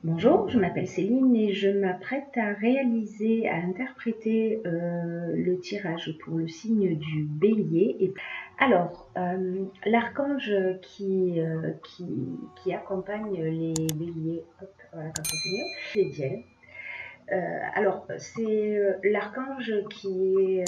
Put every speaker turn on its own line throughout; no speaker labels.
Bonjour, je m'appelle Céline et je m'apprête à interpréter le tirage pour le signe du Bélier. Alors, l'archange qui accompagne les Béliers, hop, voilà, comme ça c'est mieux, c'est Diel. Alors, c'est l'archange qui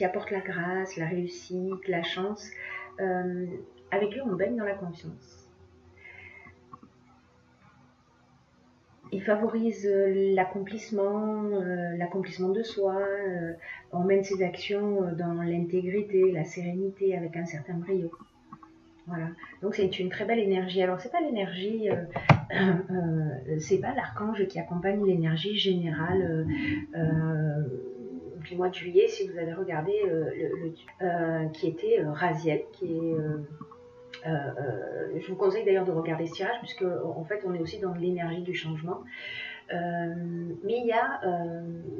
apporte la grâce, la réussite, la chance. Avec lui, on baigne dans la confiance. Il favorise l'accomplissement de soi, on mène ses actions dans l'intégrité, la sérénité, avec un certain brio. Voilà. Donc c'est une très belle énergie. Alors c'est pas l'énergie, c'est pas l'archange qui accompagne l'énergie générale du mois de juillet. Si vous avez regardé qui était Raziel, qui est je vous conseille d'ailleurs de regarder ce tirage, puisque en fait on est aussi dans l'énergie du changement. Mais il y a,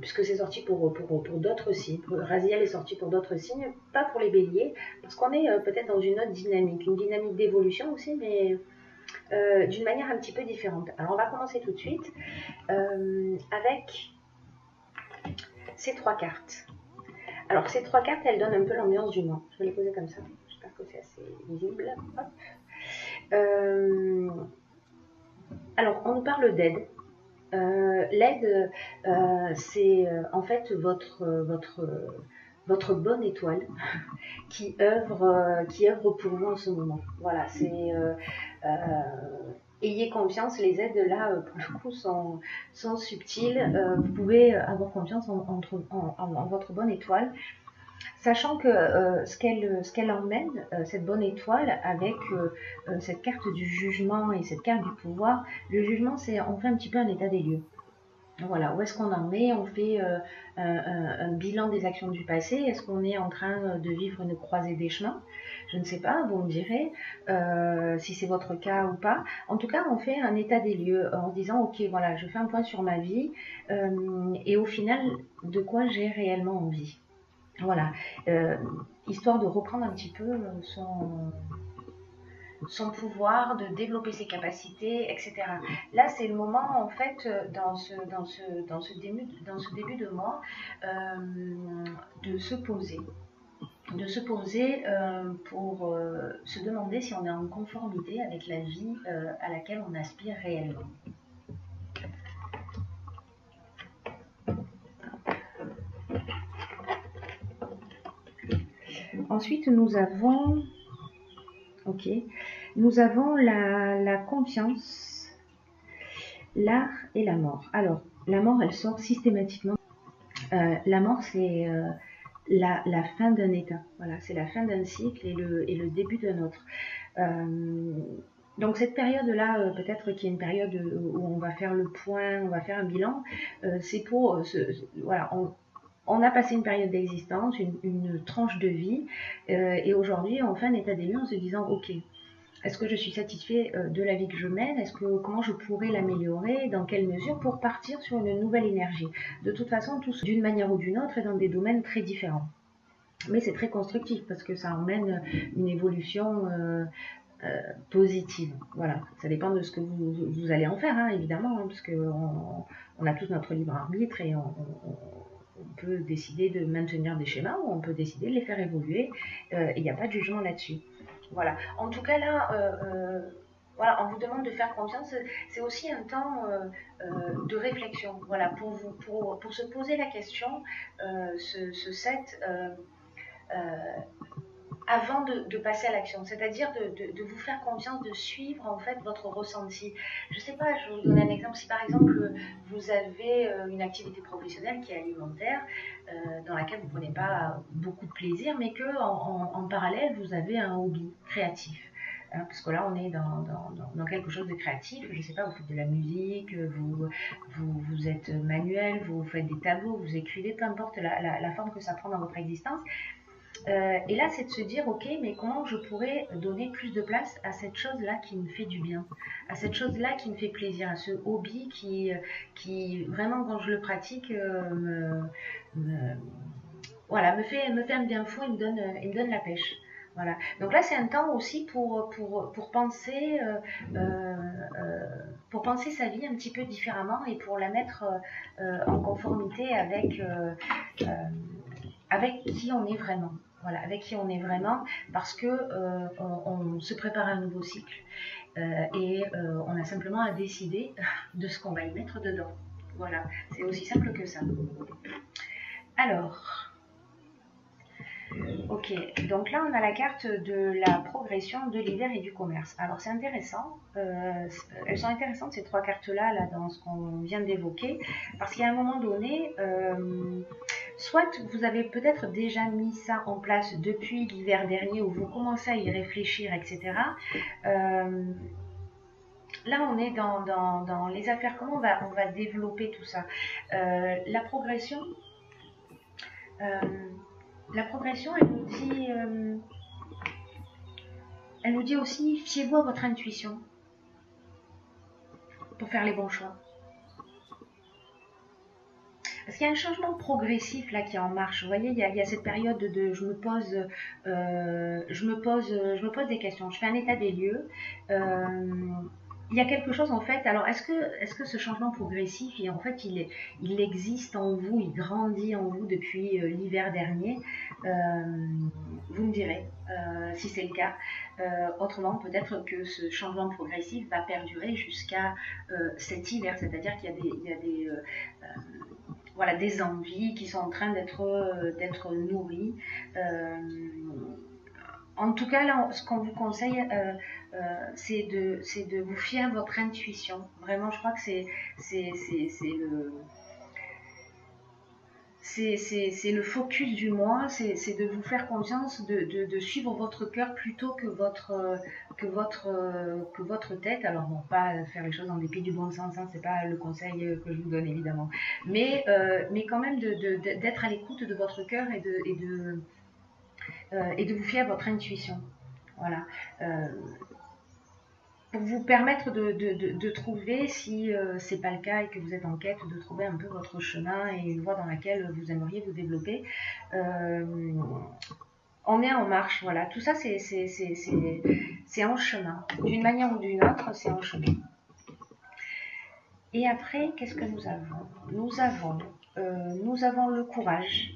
puisque c'est sorti pour d'autres signes, Raziel est sorti pour d'autres signes, pas pour les béliers, parce qu'on est peut-être dans une autre dynamique, une dynamique d'évolution aussi, mais d'une manière un petit peu différente. Alors on va commencer tout de suite avec ces trois cartes. Alors ces trois cartes, elles donnent un peu l'ambiance du mois. Je vais les poser comme ça, j'espère que c'est assez visible. Hop. Alors on nous parle d'aide. L'aide, c'est en fait votre bonne étoile qui œuvre pour vous en ce moment. Voilà, ayez confiance, les aides là, pour le coup, sont subtiles. Vous pouvez avoir confiance en votre bonne étoile, sachant que ce qu'elle emmène, cette bonne étoile, avec cette carte du jugement et cette carte du pouvoir. Le jugement, on fait un petit peu un état des lieux. Voilà, où est-ce qu'on en est? On fait un bilan des actions du passé. Est-ce qu'on est en train de vivre une croisée des chemins? Je ne sais pas, vous me direz si c'est votre cas ou pas. En tout cas, on fait un état des lieux en se disant, ok, voilà, je fais un point sur ma vie et au final, de quoi j'ai réellement envie. Voilà, histoire de reprendre un petit peu son pouvoir, de développer ses capacités, etc. Là, c'est le moment, en fait, dans ce début de mois, de se poser. Pour se demander si on est en conformité avec la vie à laquelle on aspire réellement. Ensuite, nous avons la confiance, l'art et la mort. Alors, la mort, elle sort systématiquement. La mort, c'est la fin d'un état. Voilà, c'est la fin d'un cycle et le début d'un autre. Donc cette période-là, peut-être qu'il y a une période où on va faire le point, on va faire un bilan. C'est pour voilà, on a passé une période d'existence, une tranche de vie, et aujourd'hui on fait un état des lieux en se disant ok, est-ce que je suis satisfait de la vie que je mène? Comment je pourrais l'améliorer? Dans quelle mesure? Pour partir sur une nouvelle énergie. De toute façon, tous d'une manière ou d'une autre et dans des domaines très différents. Mais c'est très constructif parce que ça emmène une évolution positive. Voilà, ça dépend de ce que vous allez en faire, hein, évidemment, hein, parce qu'on a tous notre libre arbitre et on peut décider de maintenir des schémas ou on peut décider de les faire évoluer. Il n'y a pas de jugement là-dessus. Voilà. En tout cas, là, voilà, on vous demande de faire confiance. C'est aussi un temps de réflexion. Voilà, pour se poser la question, ce set. Avant de passer à l'action, c'est-à-dire de vous faire confiance, de suivre en fait votre ressenti. Je ne sais pas, je vais vous donner un exemple. Si par exemple vous avez une activité professionnelle qui est alimentaire, dans laquelle vous ne prenez pas beaucoup de plaisir, mais que en parallèle vous avez un hobby créatif. Parce que là, on est dans quelque chose de créatif. Je ne sais pas, vous faites de la musique, vous êtes manuel, vous faites des tableaux, vous écrivez, peu importe la forme que ça prend dans votre existence. Et là, c'est de se dire, ok, mais comment je pourrais donner plus de place à cette chose-là qui me fait du bien, à cette chose-là qui me fait plaisir, à ce hobby qui vraiment, quand je le pratique, me, voilà, me fait un bien fou et me donne la pêche. Voilà. Donc là, c'est un temps aussi pour penser, repenser sa vie un petit peu différemment et pour la mettre en conformité avec qui on est vraiment. Voilà, avec qui on est vraiment, parce que on se prépare à un nouveau cycle et on a simplement à décider de ce qu'on va y mettre dedans. Voilà, c'est aussi simple que ça. Alors, ok, donc là on a la carte de la progression, de l'hiver et du commerce. Alors c'est intéressant, elles sont intéressantes ces trois cartes-là là, dans ce qu'on vient d'évoquer, parce qu'à un moment donné, soit vous avez peut-être déjà mis ça en place depuis l'hiver dernier où vous commencez à y réfléchir, etc. Là, on est dans les affaires, comment on va développer tout ça. La progression, elle nous dit aussi, fiez-vous à votre intuition pour faire les bons choix. Parce qu'il y a un changement progressif là qui est en marche. Vous voyez, il y a cette période de je me pose des questions, je fais un état des lieux. Il y a quelque chose en fait. Alors, est-ce que ce changement progressif, en fait, il existe en vous, il grandit en vous depuis l'hiver dernier? Vous me direz si c'est le cas. Autrement, peut-être que ce changement progressif va perdurer jusqu'à cet hiver, c'est-à-dire qu'il y a voilà, des envies qui sont en train d'être nourries. En tout cas, là, ce qu'on vous conseille, c'est de vous fier à votre intuition. Vraiment, je crois que c'est le focus du mois, c'est de vous faire confiance, de suivre votre cœur plutôt que votre tête. Alors bon, pas faire les choses en dépit du bon sens, hein, c'est pas le conseil que je vous donne évidemment, mais quand même d'être à l'écoute de votre cœur et de vous fier à votre intuition. Voilà. Pour vous permettre de trouver, si c'est pas le cas et que vous êtes en quête, de trouver un peu votre chemin et une voie dans laquelle vous aimeriez vous développer. On est en marche, voilà. Tout ça, c'est en chemin. D'une manière ou d'une autre, c'est en chemin. Et après, qu'est-ce que nous avons? Nous avons le courage,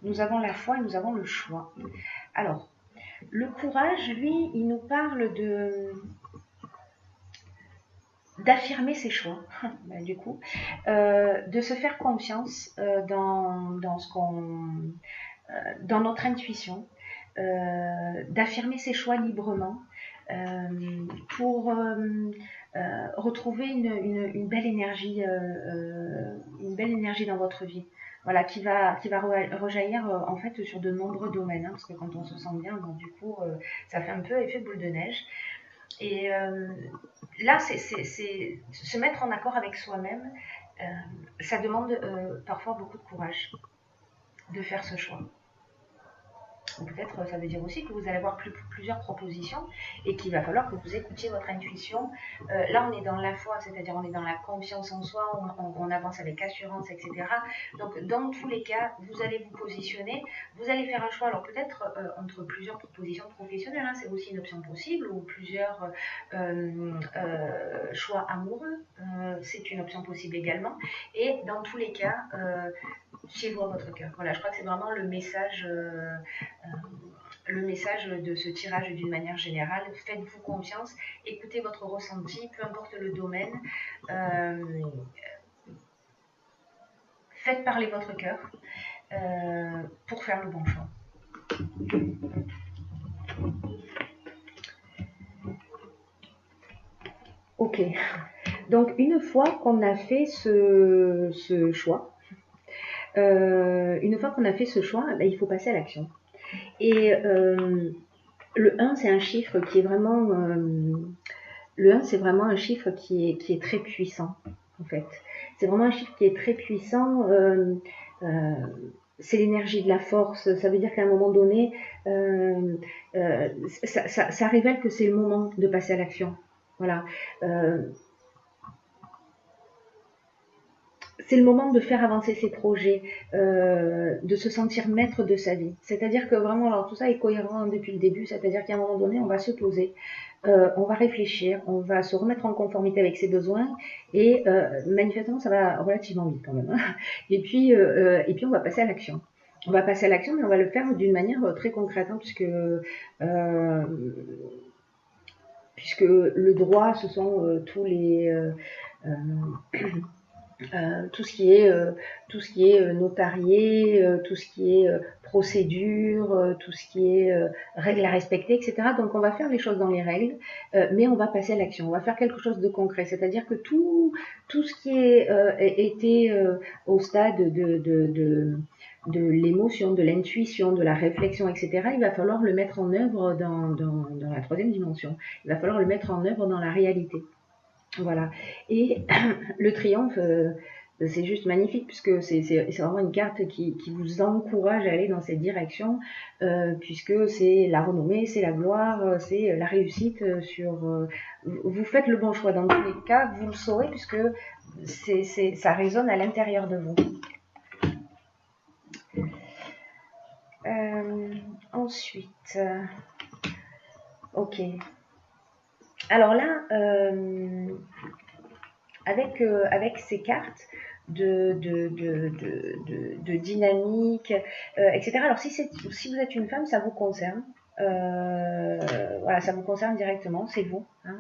nous avons la foi et nous avons le choix. Alors, le courage, lui, il nous parle d'affirmer ses choix, du coup, de se faire confiance dans notre intuition, d'affirmer ses choix librement pour retrouver une belle énergie, dans votre vie. Voilà, qui va rejaillir en fait sur de nombreux domaines, hein, parce que quand on se sent bien, bon, du coup, ça fait un peu effet boule de neige. Et là, c'est se mettre en accord avec soi-même. Ça demande parfois beaucoup de courage de faire ce choix. Peut-être ça veut dire aussi que vous allez avoir plusieurs propositions et qu'il va falloir que vous écoutiez votre intuition. Là, on est dans la foi, c'est-à-dire on est dans la confiance en soi, on avance avec assurance, etc. Donc, dans tous les cas, vous allez vous positionner, vous allez faire un choix. Alors, peut-être entre plusieurs propositions professionnelles, hein, c'est aussi une option possible, ou plusieurs choix amoureux, c'est une option possible également. Et dans tous les cas, fiez-vous à votre cœur. Voilà, je crois que c'est vraiment le message de ce tirage d'une manière générale. Faites-vous confiance, écoutez votre ressenti, peu importe le domaine. Faites parler votre cœur pour faire le bon choix. Ok, donc une fois qu'on a fait ce choix, ben, il faut passer à l'action. Et le 1, c'est un chiffre qui est vraiment... le 1, c'est vraiment un chiffre qui est très puissant, en fait. C'est vraiment un chiffre qui est très puissant. C'est l'énergie de la force. Ça veut dire qu'à un moment donné, ça révèle que c'est le moment de passer à l'action. Voilà.
c'est le moment de faire avancer ses projets, de se sentir maître de sa vie. C'est-à-dire que vraiment, alors tout ça est cohérent depuis le début, c'est-à-dire qu'à un moment donné, on va se poser, on va réfléchir, on va se remettre en conformité avec ses besoins, et manifestement, ça va relativement vite quand même. Hein. Et puis, on va passer à l'action. On va passer à l'action, mais on va le faire d'une manière très concrète, hein, puisque le droit, ce sont tous les tout ce qui est notarié, tout ce qui est procédure, tout ce qui est règles à respecter, etc. Donc on va faire les choses dans les règles, mais on va passer à l'action. On va faire quelque chose de concret, c'est-à-dire que tout ce qui était au stade de l'émotion, de l'intuition, de la réflexion, etc., il va falloir le mettre en œuvre dans la troisième dimension. Il va falloir le mettre en œuvre dans la réalité. Voilà. Et le triomphe, c'est juste magnifique puisque c'est vraiment une carte qui vous encourage à aller dans cette direction, puisque c'est la renommée, c'est la gloire, c'est la réussite vous faites le bon choix dans tous les cas, vous le saurez puisque ça résonne à l'intérieur de vous. Ensuite, ok. Alors là, avec ces cartes de dynamique, etc. Alors si vous êtes une femme, ça vous concerne. Voilà, ça vous concerne directement, c'est vous, hein,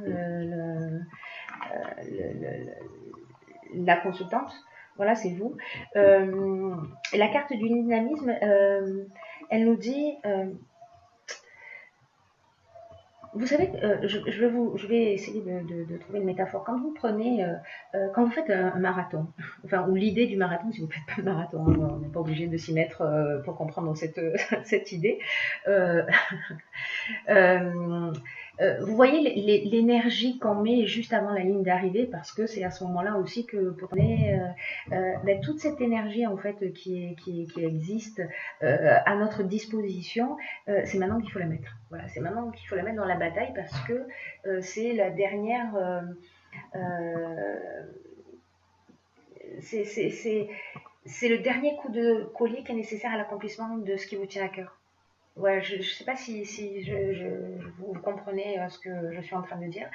la consultante. Voilà, c'est vous. La carte du dynamisme, elle nous dit vous savez, je vais essayer de trouver une métaphore. Quand vous prenez, quand vous faites un marathon, enfin, ou l'idée du marathon, si vous ne faites pas le marathon, hein, on n'est pas obligé de s'y mettre pour comprendre cette idée. Euh, euh, vous voyez l'énergie qu'on met juste avant la ligne d'arrivée, parce que c'est à ce moment-là aussi que pour toute cette énergie en fait qui existe à notre disposition, c'est maintenant qu'il faut la mettre. Voilà, c'est maintenant qu'il faut la mettre dans la bataille parce que c'est la dernière. C'est le dernier coup de collier qui est nécessaire à l'accomplissement de ce qui vous tient à cœur. Ouais, je ne sais pas si vous comprenez ce que je suis en train de dire.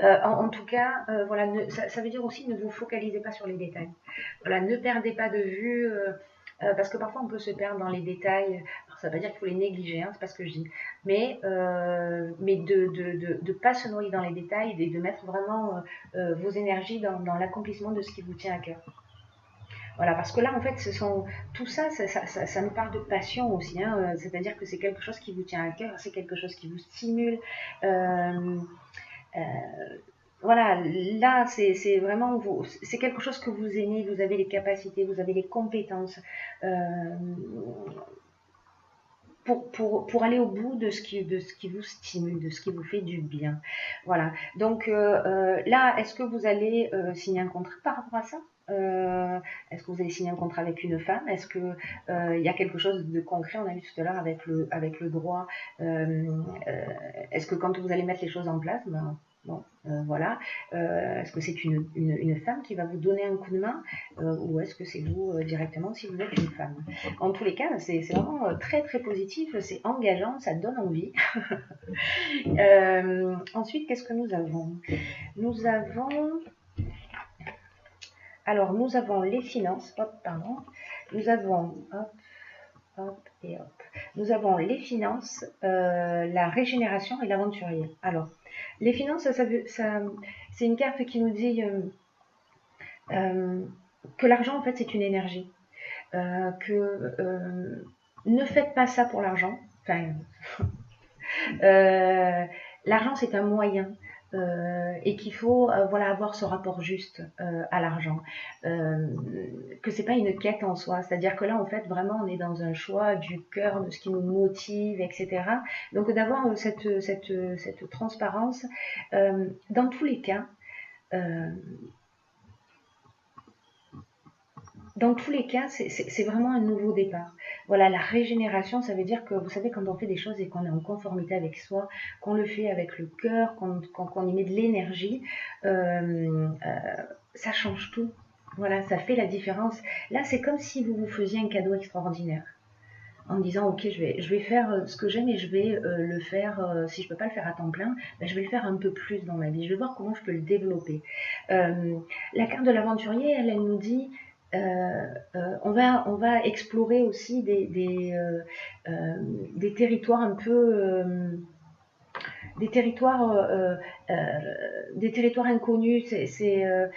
En tout cas, voilà, ça veut dire aussi ne vous focalisez pas sur les détails. Voilà, ne perdez pas de vue, parce que parfois on peut se perdre dans les détails. Alors, ça ne veut pas dire qu'il faut les négliger, hein, c'est pas ce que je dis. Mais de pas se noyer dans les détails et de mettre vraiment vos énergies dans l'accomplissement de ce qui vous tient à cœur. Voilà, parce que là, en fait, tout ça, ça nous parle de passion aussi, hein, c'est-à-dire que c'est quelque chose qui vous tient à cœur, c'est quelque chose qui vous stimule. Euh, voilà, là, c'est vraiment, c'est quelque chose que vous aimez, vous avez les capacités, vous avez les compétences pour aller au bout de ce qui vous stimule, de ce qui vous fait du bien. Voilà, donc là, est-ce que vous allez signer un contrat par rapport à ça? Est-ce que vous allez signer un contrat avec une femme? Est-ce que il y a quelque chose de concret? On a vu tout à l'heure avec le droit. Est-ce que quand vous allez mettre les choses en place, ben, bon, voilà. Est-ce que c'est une femme qui va vous donner un coup de main ou est-ce que c'est vous directement si vous êtes une femme? En tous les cas, c'est vraiment très très positif, c'est engageant, ça donne envie. Ensuite, qu'est-ce que nous avons? Nous avons les finances, nous avons, hop et hop, nous avons les finances, la régénération et l'aventurier. Alors, les finances, c'est une carte qui nous dit que l'argent, en fait, c'est une énergie. Ne faites pas ça pour l'argent. Enfin, l'argent, c'est un moyen. Et qu'il faut avoir ce rapport juste à l'argent, que c'est pas une quête en soi, c'est-à-dire que là en fait vraiment on est dans un choix du cœur, de ce qui nous motive, etc. Donc d'avoir cette transparence dans tous les cas. Dans tous les cas, c'est vraiment un nouveau départ. Voilà, la régénération, ça veut dire que, vous savez, quand on fait des choses et qu'on est en conformité avec soi, qu'on le fait avec le cœur, qu'on y met de l'énergie, ça change tout. Voilà, ça fait la différence. Là, c'est comme si vous vous faisiez un cadeau extraordinaire en me disant ok je vais faire ce que j'aime et je vais le faire si je peux pas le faire à temps plein ben, je vais le faire un peu plus dans ma vie, je vais voir comment je peux le développer. La carte de l'aventurier elle nous dit on va explorer aussi des territoires un peu des territoires, des territoires inconnus. Ce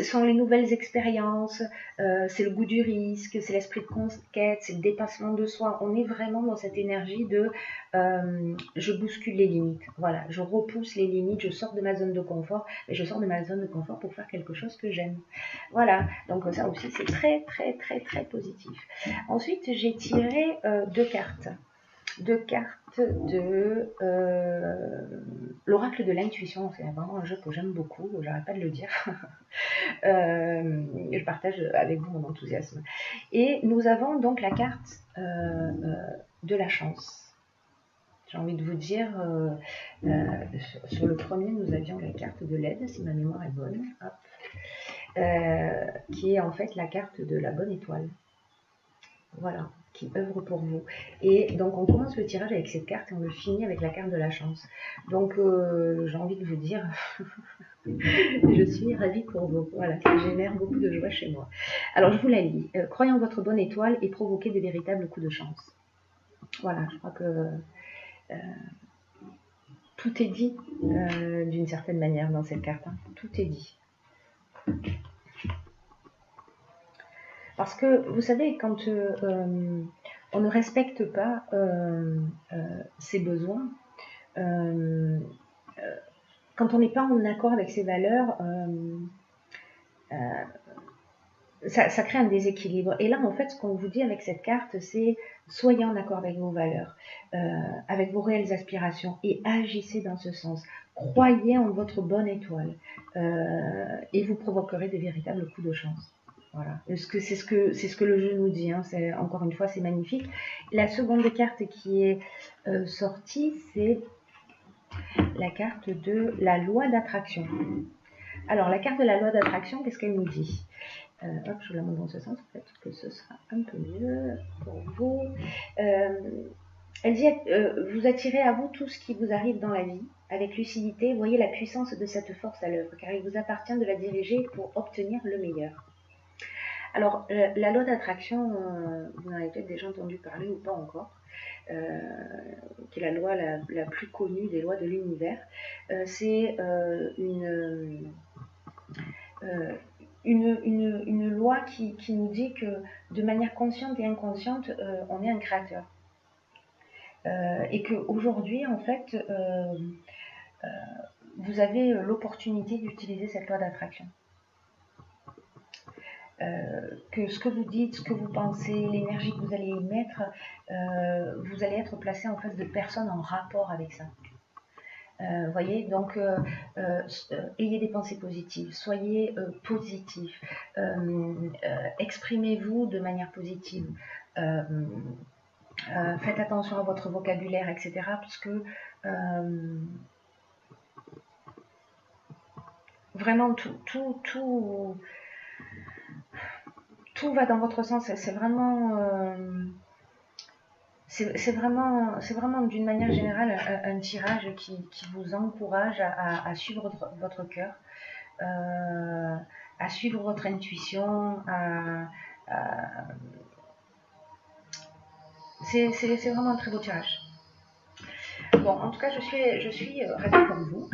sont les nouvelles expériences, c'est le goût du risque, c'est l'esprit de conquête, c'est le dépassement de soi. On est vraiment dans cette énergie de je bouscule les limites. Voilà, je repousse les limites, je sors de ma zone de confort, et je sors de ma zone de confort pour faire quelque chose que j'aime. Voilà, donc ça aussi c'est très très très très positif. Ensuite j'ai tiré deux cartes de l'oracle de l'intuition. C'est vraiment un jeu que j'aime beaucoup, j'arrête pas de le dire. Je partage avec vous mon enthousiasme. Et nous avons donc la carte de la chance. J'ai envie de vous dire, sur le premier, nous avions la carte de l'aide, si ma mémoire est bonne, qui est en fait la carte de la bonne étoile. Voilà, qui œuvre pour vous. Et donc on commence le tirage avec cette carte et on le finit avec la carte de la chance. Donc j'ai envie de vous dire, je suis ravie pour vous. Voilà, ça génère beaucoup de joie chez moi. Alors je vous la lis. Croyez en votre bonne étoile et provoquez des véritables coups de chance. Voilà, je crois que tout est dit d'une certaine manière dans cette carte. Hein. Tout est dit. Parce que vous savez, quand on ne respecte pas ses besoins, quand on n'est pas en accord avec ses valeurs, ça crée un déséquilibre. Et là, en fait, ce qu'on vous dit avec cette carte, c'est soyez en accord avec vos valeurs, avec vos réelles aspirations et agissez dans ce sens. Croyez en votre bonne étoile et vous provoquerez des véritables coups de chance. Voilà. C'est ce que le jeu nous dit. Hein. Encore une fois, c'est magnifique. La seconde carte qui est sortie, c'est la carte de la loi d'attraction. Alors, la carte de la loi d'attraction, qu'est-ce qu'elle nous dit ? Hop, je vous la montre dans ce sens, peut-être que ce sera un peu mieux pour vous. Elle dit vous attirez à vous tout ce qui vous arrive dans la vie. Avec lucidité, voyez la puissance de cette force à l'œuvre, car il vous appartient de la diriger pour obtenir le meilleur. Alors, la loi d'attraction, vous en avez peut-être déjà entendu parler ou pas encore, qui est la loi la plus connue des lois de l'univers. C'est une loi qui nous dit que de manière consciente et inconsciente, on est un créateur. Et qu'aujourd'hui, en fait, vous avez l'opportunité d'utiliser cette loi d'attraction. Que ce que vous dites, ce que vous pensez, l'énergie que vous allez y mettre, vous allez être placé en face de personnes en rapport avec ça. Voyez, donc ayez des pensées positives, soyez positif, exprimez-vous de manière positive, faites attention à votre vocabulaire, etc. Parce que vraiment tout va dans votre sens. C'est vraiment d'une manière générale un tirage qui vous encourage à suivre votre cœur, à suivre votre intuition, c'est vraiment un très beau tirage. Bon, en tout cas, je suis ravie comme vous.